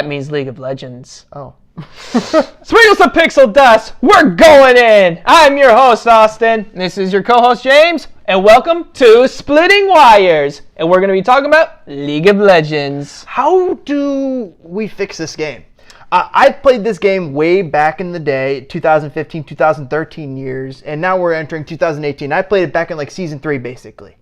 That means League of Legends. Oh. Sprinkle some pixel dust. We're going in. I'm your host, Austin. This is your co-host, James. And welcome to Splitting Wires. And we're going to be talking about League of Legends. How do we fix this game? I played this game way back in the day, 2015, 2013 years, and now we're entering 2018. I played it back in like Season 3, basically.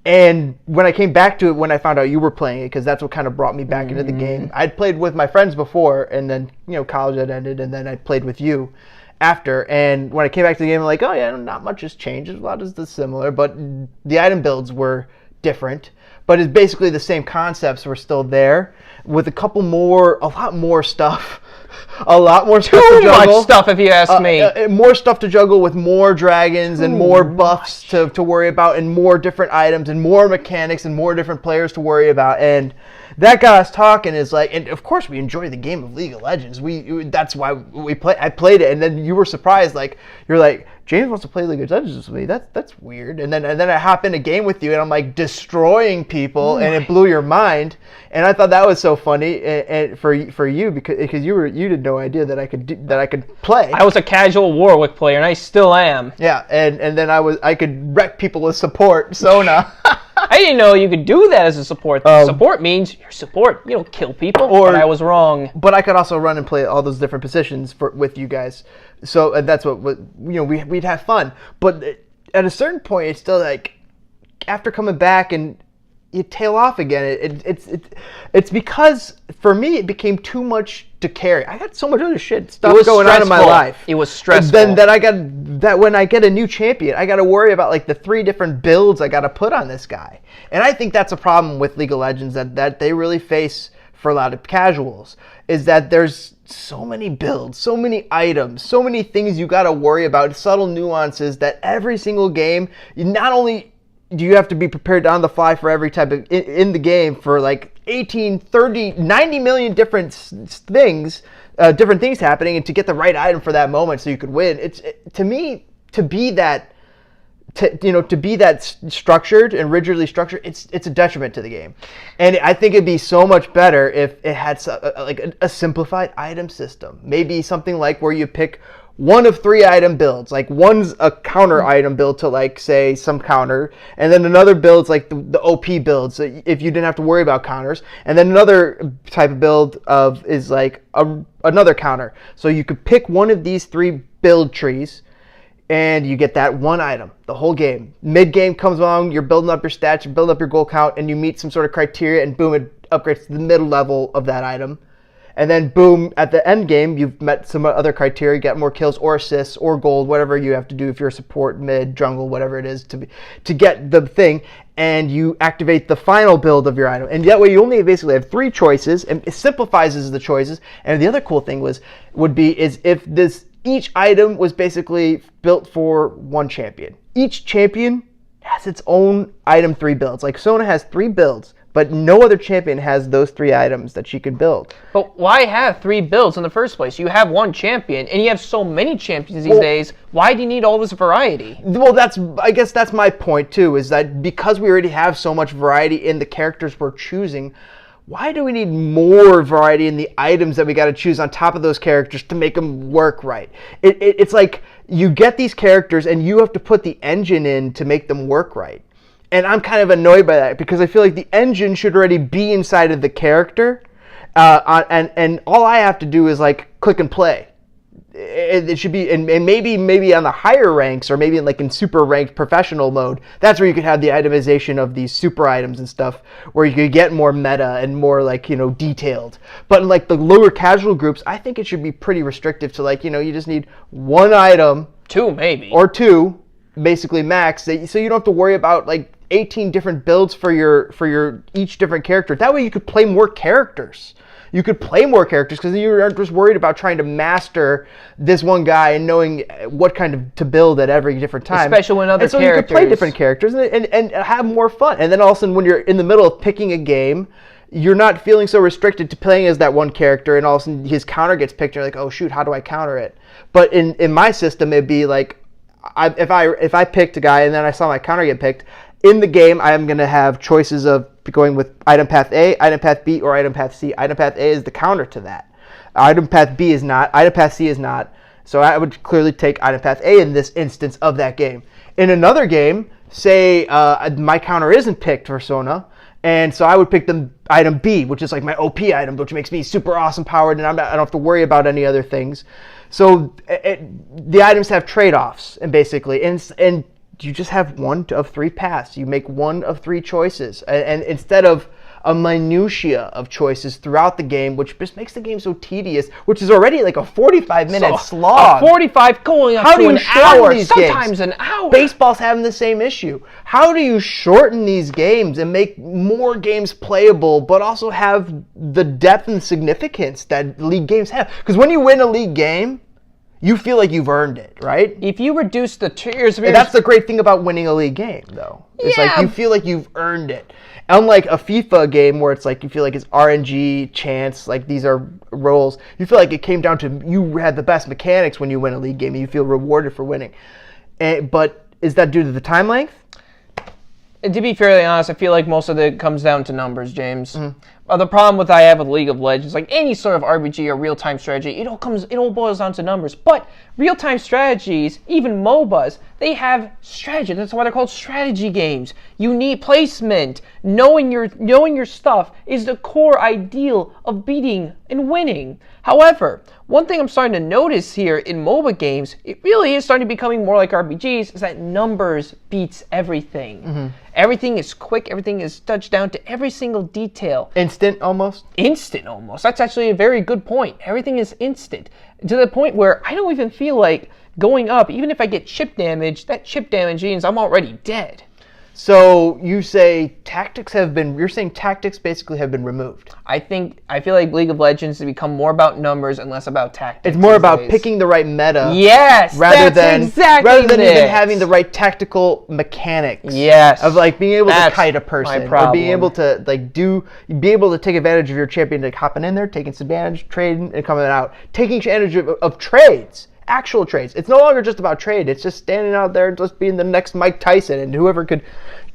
And when I came back to it, when I found out you were playing it, because that's what kind of brought me back into the game. I'd played with my friends before, and then, college had ended, and then I played with you after. And when I came back to the game, I'm like, oh yeah, not much has changed. A lot is similar, but the item builds were different. But it's basically the same concepts were still there, with a lot more stuff. A lot more stuff to juggle. Too much stuff, if you ask me. More stuff to juggle with more dragons and more buffs to worry about, and more different items and more mechanics and more different players to worry about. And that got us talking. Is like, and of course we enjoy the game of League of Legends. That's why we play. I played it, and then you were surprised. Like, you're like, James wants to play League of Legends with me. That's weird. And then I hop in a game with you, and I'm like destroying people, and it blew your mind. And I thought that was so funny, and for you because you did no idea that I could play. I was a casual Warwick player, and I still am. Yeah, and then I could wreck people with support, Sona. I didn't know you could do that as a support. Support means you're support. You don't kill people. But I was wrong. But I could also run and play all those different positions with you guys. So and that's what we'd have fun. But at a certain point, it's still like after coming back and you tail off again. It's because for me it became too much to carry. I got so much other stuff going on in my life. It was stressful. Then when I get a new champion, I got to worry about like the 3 different builds I got to put on this guy. And I think that's a problem with League of Legends that they really face for a lot of casuals, is that there's so many builds, so many items, so many things you got to worry about, subtle nuances that every single game, not only do you have to be prepared on the fly for every type of in the game for like 18, 30, 90 million different things, different things happening, and to get the right item for that moment so you could win. To me, to be that structured and rigidly structured, it's a detriment to the game. And I think it'd be so much better if it had a simplified item system. Maybe something like where you pick one of 3 item builds. Like one's a counter item build to like say some counter, and then another build's like the OP build, so if you didn't have to worry about counters, and then another type of build is like another counter. So you could pick one of these 3 build trees, and you get that one item the whole game. Mid-game comes along, you're building up your stats, you're building up your gold count, and you meet some sort of criteria, and boom, it upgrades to the middle level of that item. And then boom, at the end game, you've met some other criteria, get more kills or assists or gold, whatever you have to do if you're a support, mid, jungle, whatever it is to get the thing, and you activate the final build of your item. And that way you only basically have 3 choices, and it simplifies the choices. And the other cool thing would be if each item was basically built for one champion. Each champion has its own item 3 builds. Like Sona has 3 builds, but no other champion has those 3 items that she can build. But why have 3 builds in the first place? You have one champion, and you have so many champions these days. Why do you need all this variety? Well, I guess that's my point too, is that because we already have so much variety in the characters we're choosing, why do we need more variety in the items that we got to choose on top of those characters to make them work right? It's like you get these characters and you have to put the engine in to make them work right. And I'm kind of annoyed by that because I feel like the engine should already be inside of the character, and all I have to do is like click and play. It should be, and maybe on the higher ranks, or maybe in super ranked professional mode, that's where you could have the itemization of these super items and stuff, where you could get more meta and more detailed. But in the lower casual groups, I think it should be pretty restrictive to you just need one item, 2 maybe, or 2, basically max, so you don't have to worry about 18 different builds for your each different character. That way you could play more characters. You could play more characters because you aren't just worried about trying to master this one guy and knowing what kind of to build at every different time. Especially when other characters. So you could play different characters and have more fun. And then all of a sudden when you're in the middle of picking a game, you're not feeling so restricted to playing as that one character, and all of a sudden his counter gets picked, and you're like, oh shoot, how do I counter it? But in my system, it'd be like, if I picked a guy and then I saw my counter get picked, in the game I'm going to have choices of going with item path A, item path B, or item path C. Item path A is the counter to that. Item path B is not. Item path C is not. So I would clearly take item path A in this instance of that game. In another game, say my counter isn't picked for Sona, and so I would pick the item B, which is like my OP item, which makes me super awesome powered, and I don't have to worry about any other things. So the items have trade-offs, and basically, and you just have one of three paths. You make one of three choices, and instead of a minutia of choices throughout the game, which just makes the game so tedious, which is already like a 45-minute slog. 45 going up How to do you an shorten hour, these sometimes games? an hour. Baseball's having the same issue. How do you shorten these games and make more games playable, but also have the depth and significance that league games have? Because when you win a league game, you feel like you've earned it, right? If you reduce the tiers, And that's the great thing about winning a league game, though. It's like you feel like you've earned it. Unlike a FIFA game where it's like you feel like it's RNG, chance, like these are roles. You feel like it came down to you had the best mechanics when you win a league game and you feel rewarded for winning. But is that due to the time length? And to be fairly honest, I feel like most of it comes down to numbers, James. The problem I have with League of Legends, like any sort of RPG or real-time strategy, it all boils down to numbers. But real-time strategies, even MOBAs, they have strategy. That's why they're called strategy games. You need placement. Knowing your stuff is the core ideal of beating and winning. However, one thing I'm starting to notice here in MOBA games, it really is starting to becoming more like RPGs, is that numbers beats everything. Everything is quick. Everything is touched down to every single detail. Instant, almost? Instant, almost. That's actually a very good point. Everything is instant. To the point where I don't even feel like going up, even if I get chip damage, that chip damage means I'm already dead. So you say you're saying tactics basically have been removed. I feel like League of Legends has become more about numbers and less about tactics. It's more about picking the right meta. Yes, rather than exactly even having the right tactical mechanics. Yes. Of like being able to kite a my person problem. or being able to be able to take advantage of your champion, like hopping in there, taking some damage, trading, and coming out. Taking advantage of trades. Actual trades. It's no longer just about trade. It's just standing out there and just being the next Mike Tyson and whoever could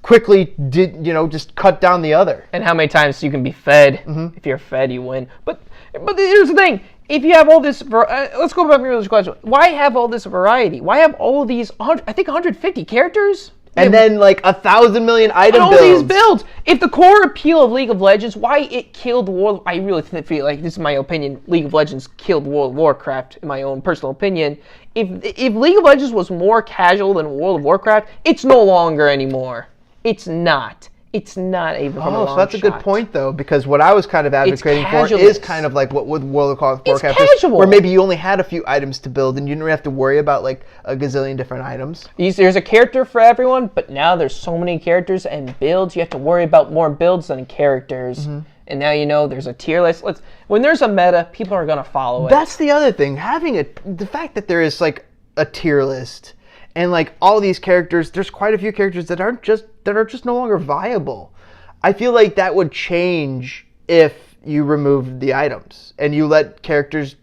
quickly just cut down the other. And how many times you can be fed. If you're fed, you win. But here's the thing. If you have all this, let's go back to your question. Why have all this variety? Why have all these, I think 150 characters? And then like 1,000 million item builds. All these builds. If the core appeal of League of Legends, why it killed World, I really feel like, this is my opinion, League of Legends killed World of Warcraft, in my own personal opinion. If League of Legends was more casual than World of Warcraft, it's no longer anymore. It's not. It's not even from a long so that's a good shot. point, though, because what I was kind of advocating for casualness. is kind of like what with World of Warcraft is, casual. where maybe you only had a few items to build and you didn't have to worry about like a gazillion different items. There's a character for everyone, but now there's so many characters and builds, you have to worry about more builds than characters. And now there's a tier list. When there's a meta, people are going to follow it. That's the other thing. The fact that there is like a tier list and like all these characters, there's quite a few characters that are just no longer viable. I feel like that would change if you removed the items and you let characters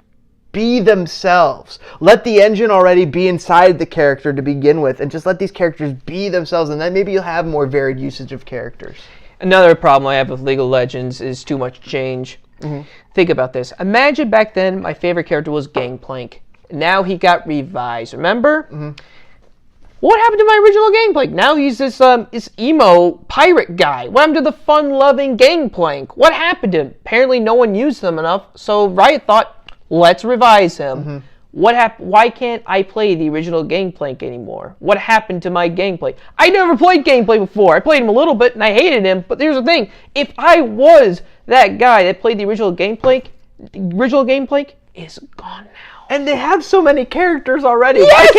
be themselves. Let the engine already be inside the character to begin with and just let these characters be themselves, and then maybe you'll have more varied usage of characters. Another problem I have with League of Legends is too much change. Think about this. Imagine back then my favorite character was Gangplank. Now he got revised. Remember? What happened to my original Gangplank? Now he's this emo pirate guy. What happened to the fun-loving Gangplank? What happened to him? Apparently no one used him enough, so Riot thought, let's revise him. What happened? Why can't I play the original Gangplank anymore? What happened to my Gangplank? I never played Gangplank before. I played him a little bit and I hated him, but here's the thing. If I was that guy that played the original Gangplank is gone now. And they have so many characters already. Yes,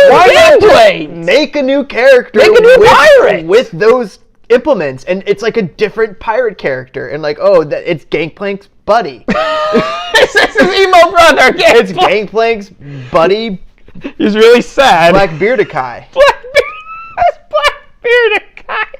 why not make a new character? Make a new pirate with those implements, and it's like a different pirate character, and like it's Gangplank's buddy. This is his emo brother. It's Gangplank's buddy. He's really sad. Blackbearded Kai. Blackbearded Kai.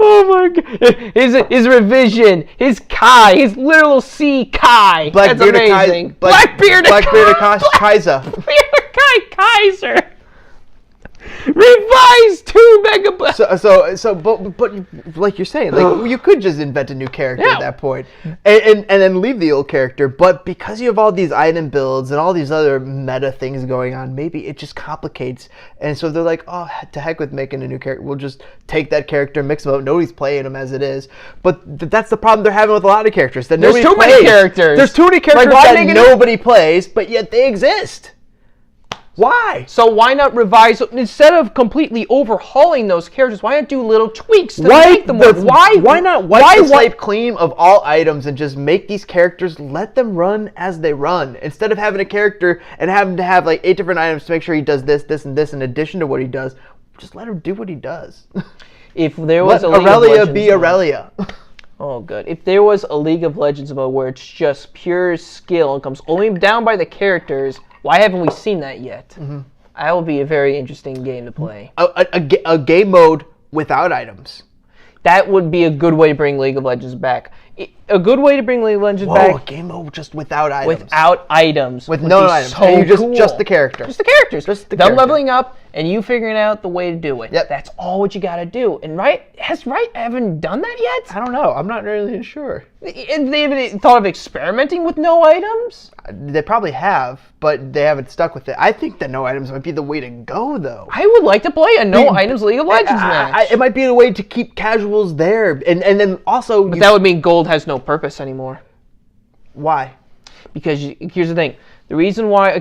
Oh my god. His revision, his Kai, his literal C Kai. That's amazing. Blackbearded Kaiser. Blackbearded Kai Kaiser. Revise 2 Mega Blast. But like you're saying, like you could just invent a new character Yeah. at that point, and then leave the old character. But because you have all these item builds and all these other meta things going on, maybe it just complicates. And so they're like, oh, to heck with making a new character. We'll just take that character, mix them up. Nobody's playing them as it is. But that's the problem they're having with a lot of characters. That There's nobody too many plays. characters. There's too many characters why that make it- nobody plays, but yet they exist. Why? So why not revise instead of completely overhauling those characters? Why not do little tweaks to make them work? Why not wipe the slate clean of all items and just make these characters, let them run as they run, instead of having a character and having to have like 8 different items to make sure he does this, this, and this in addition to what he does? Just let him do what he does. If there was Let a League of Aurelia Legends be mode- Aurelia. Oh, good. If there was a League of Legends mode where it's just pure skill and comes only down by the characters, why haven't we seen that yet? Mm-hmm. That would be a very interesting game to play. A game mode without items. That would be a good way to bring League of Legends back. A good way to bring League of Legends Whoa, back a game mode just without items. without items. With would no be items. So And you cool. just the character. Just the characters. Just the Them character. leveling up and you figuring out the way to do it. Yep. That's all what you got to do. And Riot haven't done that yet? I don't know. I'm not really sure. And they haven't thought of experimenting with no items? They probably have, but they haven't stuck with it. I think that no items might be the way to go, though. I would like to play a no items League of Legends match. It might be the way to keep casuals there, and then also. But that would mean gold has no purpose anymore. Why? Because here's the thing. The reason why,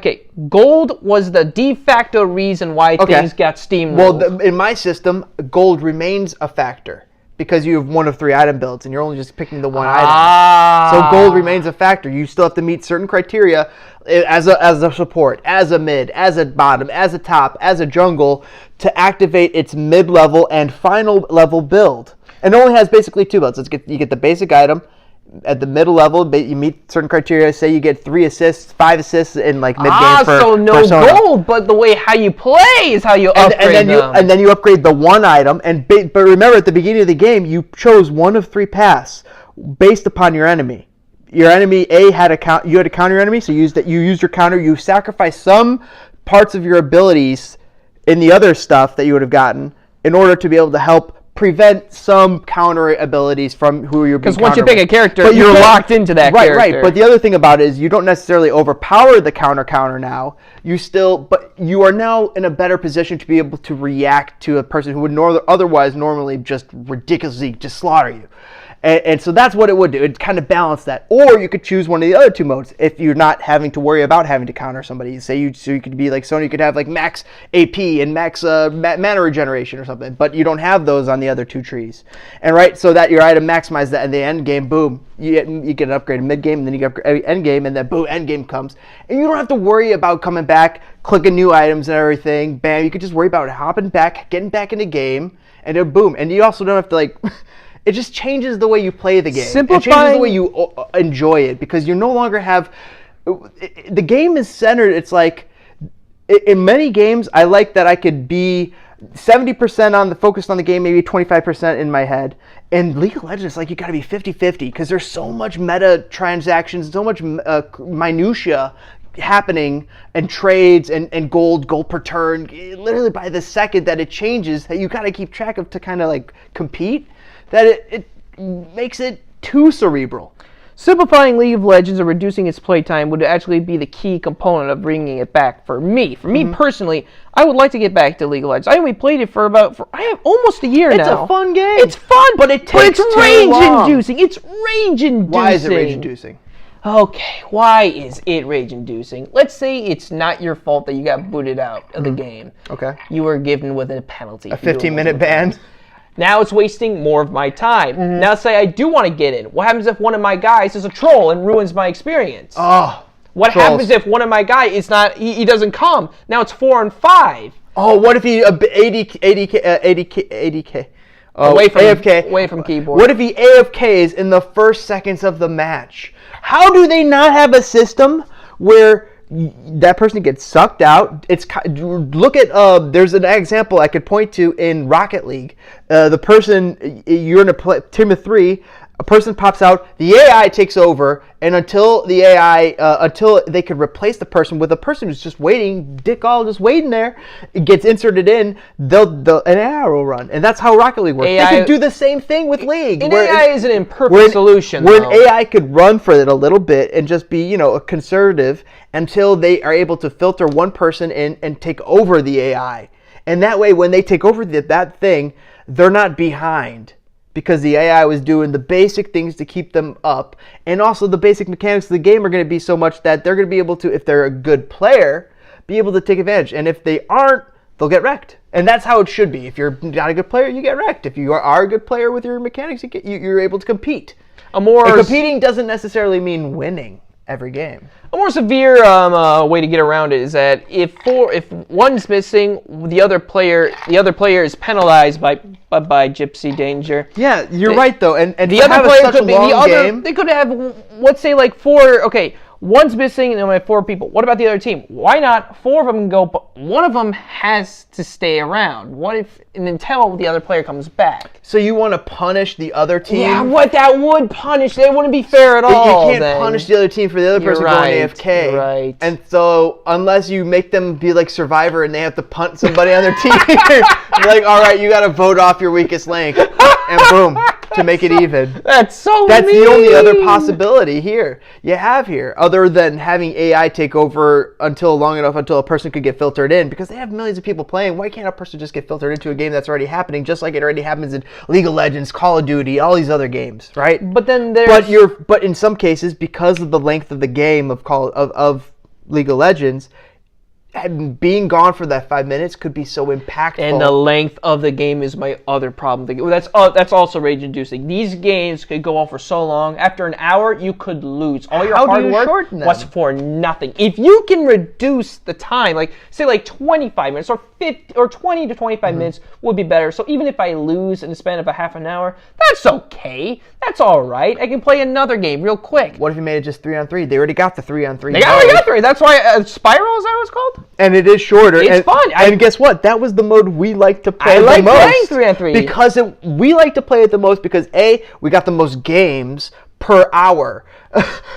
gold was the de facto reason why things got steamrolled. Well, in my system, gold remains a factor because you have 1 of 3 item builds, and you're only just picking the one item. So gold remains a factor. You still have to meet certain criteria as a support, as a mid, as a bottom, as a top, as a jungle to activate its mid-level and final level build. And it only has basically 2 builds. You get the basic item. At the middle level, you meet certain criteria. Say you get 3 assists, 5 assists in like mid game for so no Persona. gold, but the way how you play is how you upgrade them. And then you upgrade the one item. But remember, at the beginning of the game, you chose 1 of 3 paths based upon your enemy. Your enemy you had to counter your enemy, so you used your counter. You sacrificed some parts of your abilities in the other stuff that you would have gotten in order to be able to help prevent some counter abilities from who you're being Because once you countered pick a with. character, But you're can't- locked into that character. Right. But the other thing about it is you don't necessarily overpower the counter now. But you are now in a better position to be able to react to a person who would otherwise normally just ridiculously just slaughter you. And so that's what it would do. It'd kind of balance that. Or you could choose one of the other 2 modes if you're not having to worry about having to counter somebody. So you could be like Sony, you could have like max AP and max mana regeneration or something. But you don't have those on the other 2 trees. And so that your item maximizes that in the end game, boom, you get an upgrade in mid game, and then you get end game, and then boom, end game comes. And you don't have to worry about coming back, clicking new items and everything. Bam, you could just worry about hopping back, getting back in the game, and then boom. And you also don't have to it just changes the way you play the game. It changes the way you enjoy it because you no longer have... The game is centered. It's like... In many games, I like that I could be 70% focused on the game, maybe 25% in my head. In League of Legends, you got to be 50-50 because there's so much meta transactions, so much minutia happening, and trades and gold per turn. Literally by the second that it changes, that you got to keep track of to kind of compete. That it makes it too cerebral. Simplifying League of Legends and reducing its playtime would actually be the key component of bringing it back for me. For me personally, I would like to get back to League of Legends. I only played it for I have almost a year now. It's a fun game. It's fun, but it takes it's too long. rage-inducing. It's rage-inducing. Why is it rage-inducing? Okay, why is it rage-inducing? Let's say it's not your fault that you got booted out of the game. Okay. You were given with a penalty. A 15-minute ban? Now it's wasting more of my time. Now say I do want to get in. What happens if one of my guys is a troll and ruins my experience? Oh, what trolls. happens if one of my guys is not, he doesn't come? Now it's 4 and 5. Oh, what if he 80k? Away from AFK. Away from keyboard. What if he AFKs in the first seconds of the match? How do they not have a system where that person gets sucked out? Look at there's an example I could point to in Rocket League. The person, you're in a team of 3. A person pops out, the AI takes over, and until they could replace the person with a person who's just waiting, just waiting there, it gets inserted in, an AI will run, and that's how Rocket League works. They could do the same thing with League. An AI is an imperfect solution. Where an AI could run for it a little bit and just be, a conservative until they are able to filter one person in and take over the AI, and that way, when they take over that thing, they're not behind. Because the AI was doing the basic things to keep them up. And also the basic mechanics of the game are going to be so much that they're going to be able to, if they're a good player, be able to take advantage. And if they aren't, they'll get wrecked. And that's how it should be. If you're not a good player, you get wrecked. If you are a good player with your mechanics, you're able to compete. And competing doesn't necessarily mean winning every game. A more severe way to get around it is that if one's missing, the other player is penalized by Gypsy Danger. Yeah, you're right though, and the other player could be the other. They could have, let's say, like 4. Okay, one's missing, and then we have 4 people. What about the other team? Why not 4 of them can go, but one of them has to stay around? What if until the other player comes back? So you want to punish the other team? Yeah, that would punish. That wouldn't be fair at all. You can't punish the other team for the other person going AFK. You're right. And so unless you make them be like Survivor and they have to punt somebody on their team, you're like, all right, you got to vote off your weakest link, and boom, to make it even. That's mean. The only other possibility you have here, other than having AI take over long enough until a person could get filtered in, because they have millions of people playing. Why can't a person just get filtered into a game that's already happening, just like it already happens in League of Legends, Call of Duty, all these other games, right? But then but in some cases, because of the length of the game of League of Legends, being gone for that 5 minutes could be so impactful. And the length of the game is my other problem. That's also rage-inducing. These games could go on for so long. After an hour, you could lose. All your hard work was for nothing. If you can reduce the time, like say 25 minutes or 20 to 25 minutes would be better. So even if I lose in the span of a half an hour, that's okay. That's all right. I can play another game real quick. What if you made it just 3-on-3? They already got the 3-on-3. They already got 3. That's why Spiral, is that what it's called? And it is shorter. It's fun. And guess what? That was the mode we like to play the most. I like playing 3-on-3. Because we like to play it the most because, A, we got the most games per hour.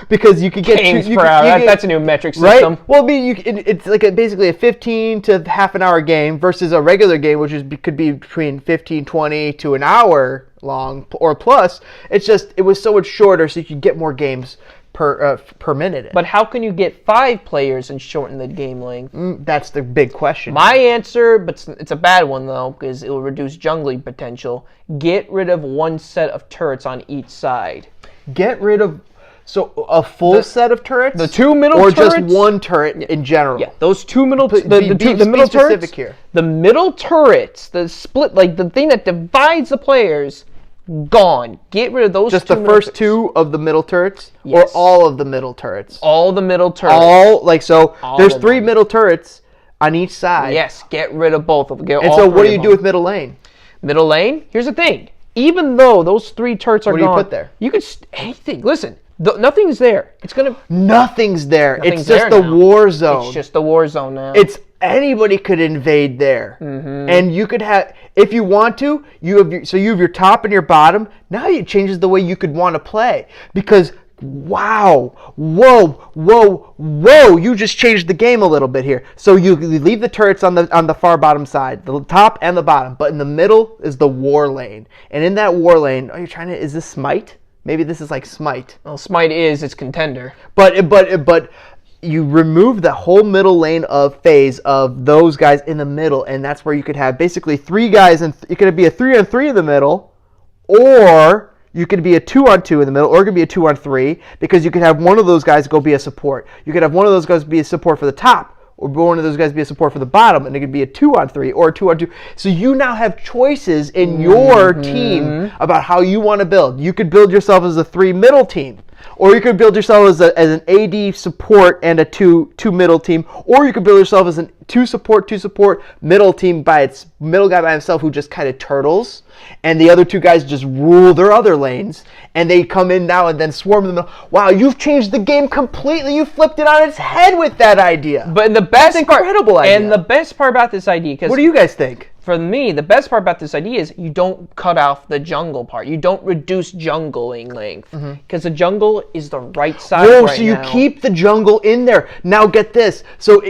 Because you could get games per hour. That's a new metric system. Right? Well, it's like basically a 15 to half an hour game versus a regular game, which could be between 15, 20 to an hour long or plus. It was so much shorter, so you could get more games per minute. But how can you get 5 players and shorten the game length? That's the big question. My answer, but it's a bad one though, because it will reduce jungling potential. Get rid of one set of turrets on each side. Get rid of a full set of turrets, the 2 middle turrets, or just one turret in general. Yeah, those 2 middle the middle turrets. Here. The middle turrets, the split, like the thing that divides the players. Gone. Get rid of those. Just the first 2 of the middle turrets, or all of the middle turrets. All the middle turrets. There's 3 middle turrets on each side. Yes. Get rid of both of them. And so, what do you do with middle lane? Middle lane. Here's the thing. Even though those 3 turrets are gone, what do you put there? You could anything. Listen. Nothing's there. Nothing's there. It's just the war zone. It's just the war zone now. Anybody could invade there, and you could have, if you want to, you have your top and your bottom. Now it changes the way you could want to play because wow, whoa, you just changed the game a little bit here. So you leave the turrets on the far bottom side, the top and the bottom, but in the middle is the war lane, and in that war lane, is this Smite? Maybe this is like Smite. Well, Smite is its contender, but you remove the whole middle lane of phase of those guys in the middle, and that's where you could have basically 3 guys, and it could be a 3-on-3 in the middle, or you could be a 2-on-2 in the middle, or it could be a 2-on-3, because you could have one of those guys go be a support. You could have one of those guys be a support for the top, or one of those guys be a support for the bottom, and it could be a 2-on-3 or a 2-on-2. So you now have choices in your team about how you want to build. You could build yourself as a 3 middle team. Or you could build yourself as an AD support and a 2 middle team. Or you could build yourself as a 2 support middle team middle guy by himself who just kind of turtles. And the other 2 guys just rule their other lanes. And they come in now and then swarm in the middle. Wow, you've changed the game completely. You flipped it on its head with that idea. But the best incredible idea. And the best part about this idea, because what do you guys think? for me, the best part about this idea is you don't cut off the jungle part. You don't reduce jungling length because the jungle is the right size right so you now. keep the jungle in there. Now get this. So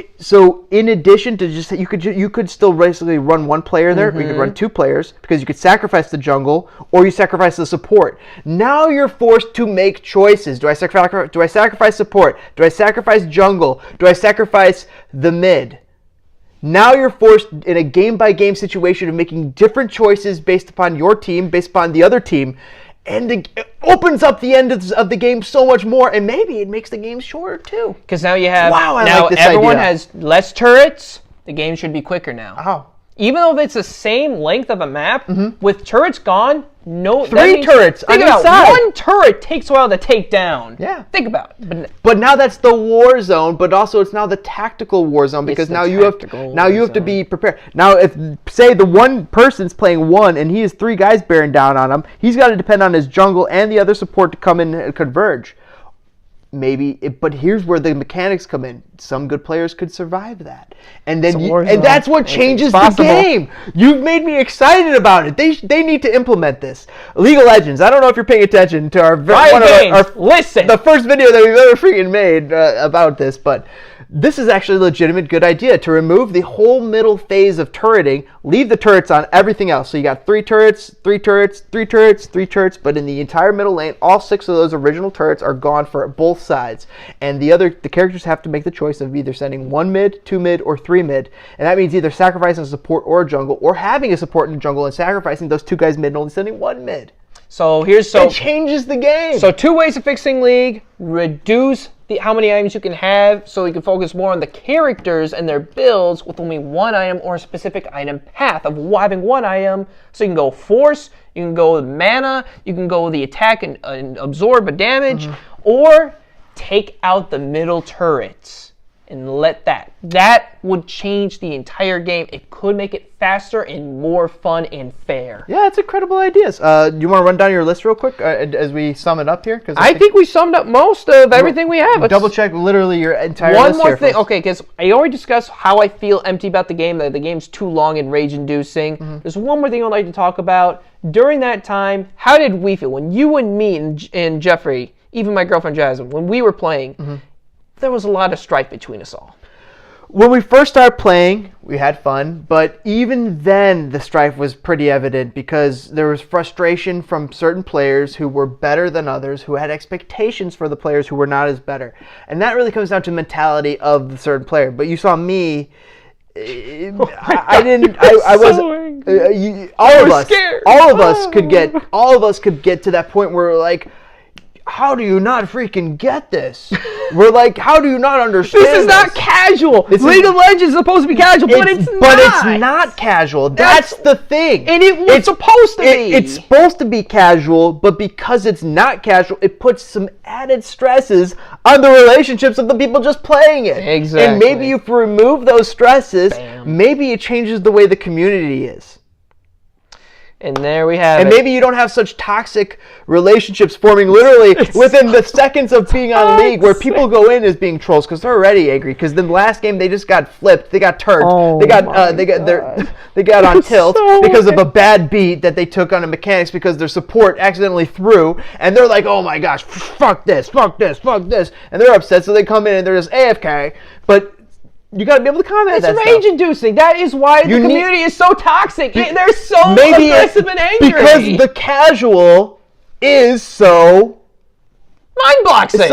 in addition to just you could still basically run one player there. Or you could run two players because you could sacrifice the jungle or you sacrifice the support. Now you're forced to make choices. Do I sacrifice support? Do I sacrifice jungle? Do I sacrifice the mid? Now you're forced in a game-by-game situation of making different choices based upon your team, based upon the other team, and it opens up the end of the game so much more, and maybe it makes the game shorter too. Because now you have I now like this everyone idea. has less turrets. The game should be quicker now. Wow. Even though it's the same length of a map, with turrets gone, Three turrets on Think each about side. one turret takes a while to take down. Yeah. Think about it. But now that's the war zone, but also it's now the tactical war zone because the now you have tactical to zone. be prepared. Now if say the one person's playing one and he has three guys bearing down on him, he's got to depend on his jungle and the other support to come in and converge. But here's where the mechanics come in. Some good players could survive that, and then and that's what changes the game. You've made me excited about it. They need to implement this. League of Legends. I don't know if you're paying attention to listen. The first video that we've ever freaking made about this, but this is actually a legitimate good idea to remove the whole middle phase of turreting, leave the turrets on everything else. So you got three turrets, but in the entire middle lane, all 6 of those original turrets are gone for both sides. And the characters have to make the choice of either sending 1 mid, 2 mid, or 3 mid. And that means either sacrificing a support or a jungle, or having a support in the jungle and sacrificing those 2 guys mid and only sending 1 mid. It changes the game. So 2 ways of fixing League: reduce how many items you can have, so you can focus more on the characters and their builds with only 1 item or a specific item path of having 1 item. So you can go force, you can go with mana, you can go with the attack and absorb a damage, or take out the middle turrets and let that would change the entire game. It could make it faster and more fun and fair. Yeah, it's incredible ideas. Do you want to run down your list real quick as we sum it up here? Cause I think we summed up most of everything we have. Double check literally your entire One list more here, thing, folks. okay, because I already discussed how I feel empty about the game, that the game's too long and rage-inducing. There's one more thing I'd like to talk about. During that time, how did we feel? When you and me and Jeffrey, even my girlfriend Jasmine, when we were playing, there was a lot of strife between us all. When we first started playing, we had fun, but even then the strife was pretty evident because there was frustration from certain players who were better than others, who had expectations for the players who were not as better. And that really comes down to mentality of the certain player. But you saw me, all of us could get to that point where we're like, how do you not freaking get this? We're like, how do you not understand This is not casual. League of Legends is supposed to be casual, but it's not. But it's not casual. That's the thing. And it's supposed to be. It's supposed to be casual, but because it's not casual, it puts some added stresses on the relationships of the people just playing it. Exactly. And maybe if you remove those stresses, Bam. maybe it changes the way the community is. And there we have And it. maybe you don't have such toxic relationships forming literally within the seconds of being on League, where people go in as being trolls because they're already angry. Because the last game they just got flipped, they got turned, they got on tilt because of a bad beat that they took on a mechanics because their support accidentally threw, and they're like, oh my gosh, fuck this, and they're upset, so they come in and they're just AFK, but. You gotta be able to combat that It's stuff. rage-inducing. That is why the community is so toxic. They're so aggressive and angry. Because the casual is so mind-boggling.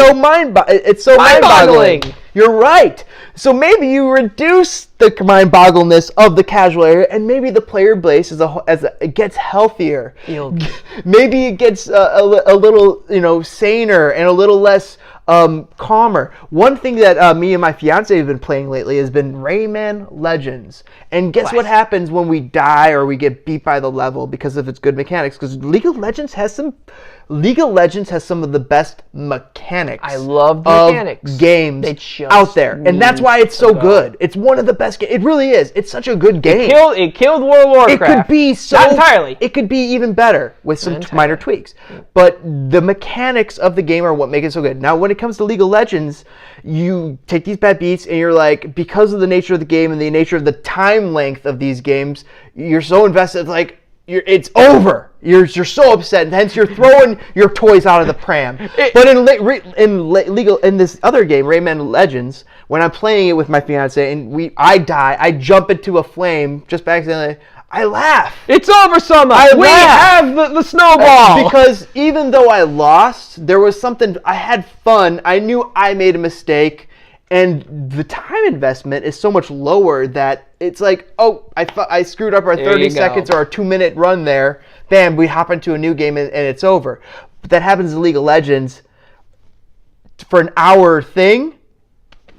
It's so mind-boggling. You're right. So maybe you reduce the mind-boggleness of the casual area, and maybe the player base it gets healthier. Maybe it gets a little saner and a little less calmer. One thing that me and my fiance have been playing lately has been Rayman Legends. And guess what happens when we die or we get beat by the level because of its good mechanics? Because League of Legends has some of the best mechanics. I love the mechanics. Games They just out there, and that's why it's so good. It's one of the best games. It really is. It's such a good game. It killed World of Warcraft. It could be not entirely. It could be even better with some minor tweaks. But the mechanics of the game are what make it so good. Now, when it it comes to League of Legends, you take these bad beats and you're like, because of the nature of the game and the nature of the time length of these games, you're so invested, like, it's over. You're so upset, and hence you're throwing your toys out of the pram. But in this other game, Rayman Legends, when I'm playing it with my fiance and I die, I jump into a flame just by accidentally. I laugh. It's over, Summer. We laugh. have the snowball. Because even though I lost, there was something. I had fun. I knew I made a mistake, and the time investment is so much lower that it's like, oh, I screwed up our 30 seconds or our 2-minute run there. Bam, we hop into a new game and it's over. But that happens in League of Legends for an hour thing.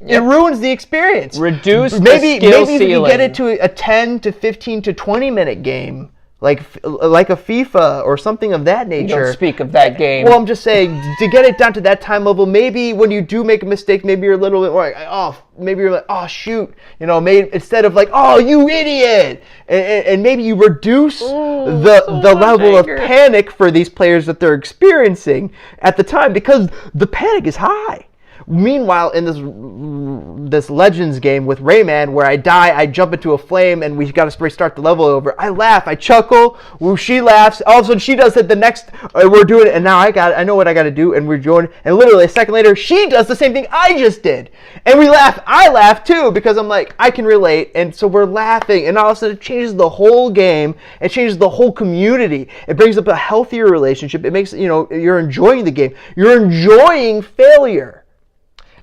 Yep. It ruins the experience. Reduce the skill ceiling. Maybe if you get it to a 10 to 15 to 20 minute game, like a FIFA or something of that nature. You don't speak of that game. Well, I'm just saying, to get it down to that time level, maybe when you do make a mistake, maybe you're a little bit more like, maybe you're like, oh, shoot. Instead of like, oh, you idiot. And maybe you reduce the level of panic for these players that they're experiencing at the time, because the panic is high. Meanwhile, in this Legends game with Rayman, where I die, I jump into a flame, and we got to restart the level over. I laugh, I chuckle, she laughs. All of a sudden, she does it. The next, we're doing it, and now I know what I got to do, and we're joining. And literally a second later, she does the same thing I just did, and we laugh. I laugh too, because I'm like, I can relate, and so we're laughing, and all of a sudden, it changes the whole game. It changes the whole community. It brings up a healthier relationship. It makes you're enjoying the game. You're enjoying failure.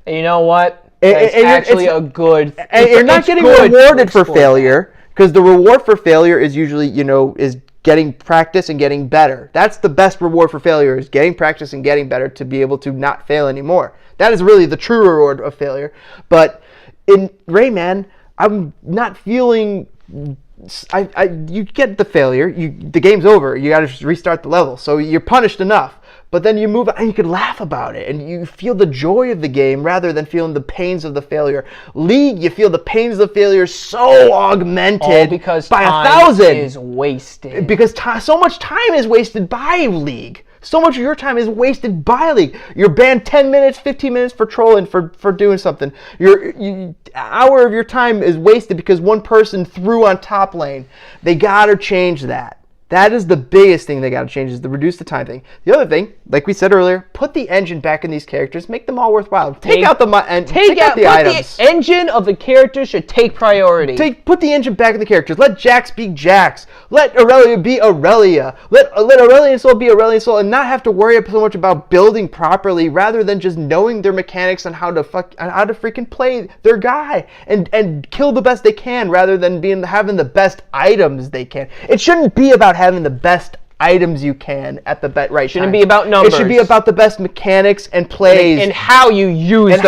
And you know what? It's actually a good... And you're not getting rewarded for failure, because the reward for failure is usually, is getting practice and getting better. That's the best reward for failure, is getting practice and getting better to be able to not fail anymore. That is really the true reward of failure. But in Rayman, I'm not feeling... you get the failure. The game's over. You got to restart the level. So you're punished enough. But then you move on and you can laugh about it, and you feel the joy of the game rather than feeling the pains of the failure. League, you feel the pains of the failure so augmented because by time 1,000. Is wasted. Because so much time is wasted by League. So much of your time is wasted by League. You're banned 10 minutes, 15 minutes for trolling, for doing something. An hour of your time is wasted because one person threw on top lane. They gotta change that. That is the biggest thing they got to change, is to reduce the time thing. The other thing, like we said earlier, put the engine back in these characters. Make them all worthwhile. Take out the items. The engine of the characters should take priority. Put the engine back in the characters. Let Jax be Jax. Let Aurelia be Aurelia. Let Aurelion Sol be Aurelion Sol, and not have to worry so much about building properly, rather than just knowing their mechanics on how to freaking play their guy and kill the best they can, rather than having the best items they can. It shouldn't be about having the best items you can at the right shouldn't time. Be about numbers. It should be about the best mechanics and plays and how you use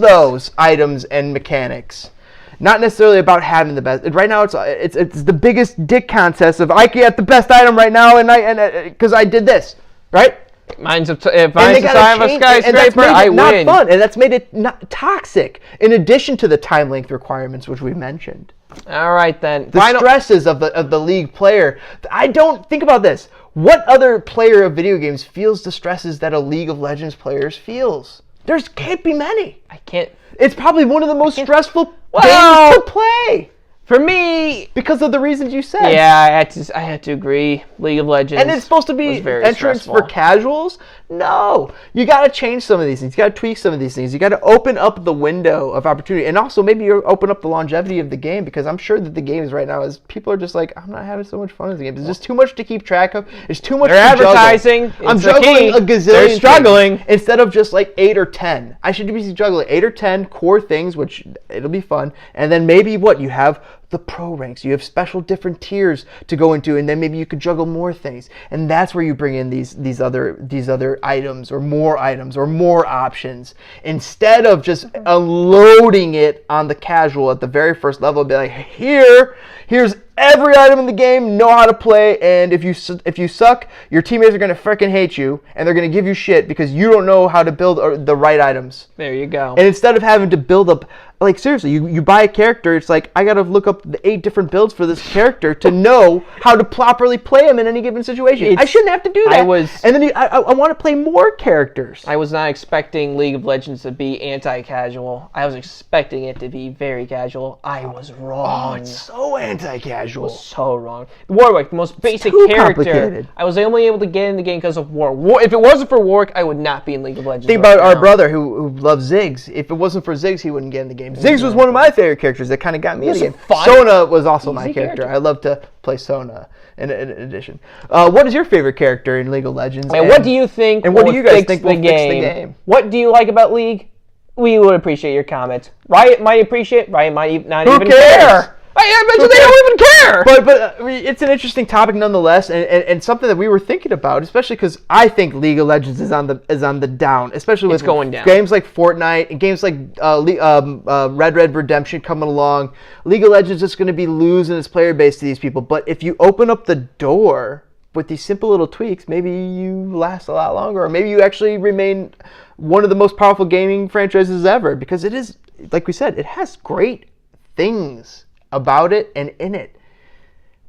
those items and mechanics. Not necessarily about having the best. Right now, it's the biggest dick contest of I get the best item right now, and because I did this, right? Mine's a skyscraper, I win. Not fun, and that's made it not toxic. In addition to the time length requirements, which we mentioned. All right then. The stresses of the League player. I don't think about this. What other player of video games feels the stresses that a League of Legends player feels? There can't be many. I can't. It's probably one of the most stressful games to play. For me, because of the reasons you said. Yeah, I had to agree. League of Legends. And it's supposed to be entrance for casuals? No. You got to change some of these things. You got to tweak some of these things. You got to open up the window of opportunity. And also maybe you open up the longevity of the game, because I'm sure that the games right now people are just like, I'm not having so much fun with the game. There's just too much to keep track of. It's too much to juggle. They're advertising. I'm juggling a gazillion They're struggling. things instead of just like 8 or 10. I should be juggling 8 or 10 core things, which it'll be fun. And then maybe you have the pro ranks. You have special different tiers to go into, and then maybe you could juggle more things. And that's where you bring in these other items or more options, instead of just unloading it on the casual at the very first level. Be like, here's every item in the game, know how to play, and if you suck, your teammates are going to freaking hate you, and they're going to give you shit because you don't know how to build the right items. There you go. And instead of having to build up, like seriously, you buy a character, it's like I got to look up the 8 different builds for this character to know how to properly play him in any given situation. I shouldn't have to do that. And then I want to play more characters. I was not expecting League of Legends to be anti-casual. I was expecting it to be very casual. I was wrong. Oh, it's so anti-casual. So wrong. Warwick, the most basic too character. complicated. I was only able to get in the game because of Warwick. If it wasn't for Warwick, I would not be in League of Legends. Think about our brother who loves Ziggs. If it wasn't for Ziggs, he wouldn't get in the game. Ziggs was one of my favorite characters that kind of got me in the game. Sona was also my character. I love to play Sona in addition. What is your favorite character in League of Legends? And what do you think? And what do you guys think will fix the game? What do you like about League? We would appreciate your comments. Riot might appreciate. Riot might not even care. I bet you they don't even care. But it's an interesting topic nonetheless, and something that we were thinking about, especially because I think League of Legends is on the down, especially with going down. Games like Fortnite and games like Red Dead Redemption coming along. League of Legends is going to be losing its player base to these people. But if you open up the door with these simple little tweaks, maybe you last a lot longer, or maybe you actually remain one of the most powerful gaming franchises ever, because it is, like we said, it has great things about it and in it,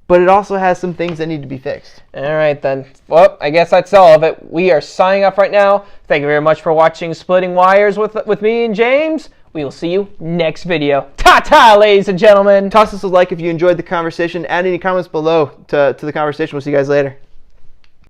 but it also has some things that need to be fixed. All right then. Well, I guess that's all of it. We are signing off right now. Thank you very much for watching Splitting Wires with me and James. We will see you next video. Ta-ta, ladies and gentlemen. Toss us a like if you enjoyed the conversation. Add any comments below to the conversation. We'll see you guys later.